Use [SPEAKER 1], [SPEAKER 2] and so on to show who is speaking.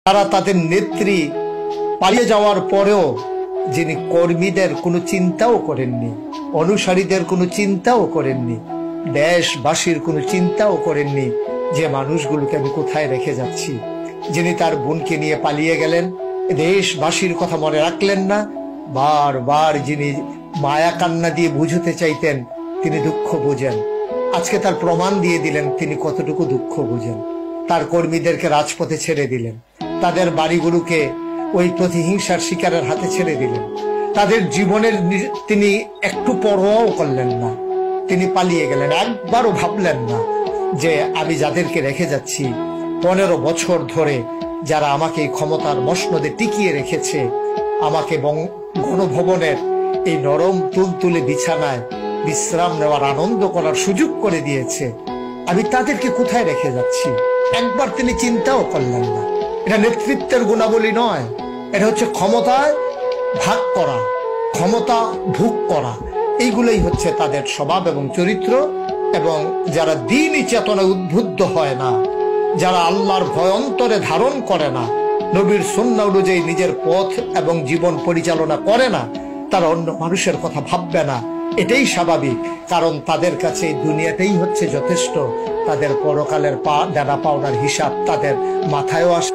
[SPEAKER 1] তারা তাদের নেত্রী পালিয়ে যাওয়ার পরেও যিনি কর্মীদের কোনো চিন্তাও করেননি, অনুসারীদের কোনো চিন্তাও করেননি, দেশবাসীর কোনো চিন্তাও করেননি যে মানুষগুলোকে আমি কোথায় রেখে যাচ্ছি। যিনি তার বোনকে নিয়ে পালিয়ে গেলেন, দেশবাসীর কথা মনে রাখলেন না। বারবার যিনি মায়া কান্না দিয়ে বুঝতে চাইতেন তিনি দুঃখ বুঝেন। আজকে তার প্রমাণ দিয়ে দিলেন তিনি কতটুকু দুঃখ বুঝেন। তার কর্মীদেরকে রাজপথে ছেড়ে দিলেন, তাদের বাড়িগুলোকে ওই প্রতিহিংসার শিকারের হাতে ছেড়ে দিলেন। তাদের জীবনের তিনি একটু পরোয়াও করলেন না, তিনি পালিয়ে গেলেন। একবারও ভাবলেন না যে আমি যাদেরকে রেখে যাচ্ছি 15 বছর ধরে, যারা আমাকে এই ক্ষমতার মসনদে টিকিয়ে রেখেছে, আমাকে গণভবনের এই নরম তুলতুলে বিছানায় বিশ্রাম নেওয়ার আনন্দ করার সুযোগ করে দিয়েছে, আমি তাদেরকে কোথায় রেখে যাচ্ছি একবার তিনি চিন্তাও করলেন না। এটা নেতৃত্বের গুণাবলী নয়, এটা হচ্ছে ক্ষমতায় ভাগ করা, ক্ষমতা ভোগ করা। এইগুলোই হচ্ছে তাদের স্বভাব এবং চরিত্র। এবং যারা দ্বীনি চেতনায় উদ্বুদ্ধ হয় না, যারা আল্লাহর ভয় অন্তরে ধারণ করে না, নবীর সুন্নাহ অনুযায়ী নিজের পথ এবং জীবন পরিচালনা করে না, তারা অন্য মানুষের কথা ভাববে না। এটাই স্বাভাবিক, কারণ তাদের কাছে এই দুনিয়াটাই হচ্ছে যথেষ্ট। তাদের পরকালের দেনা পাওনার হিসাব তাদের মাথায়ও আসে।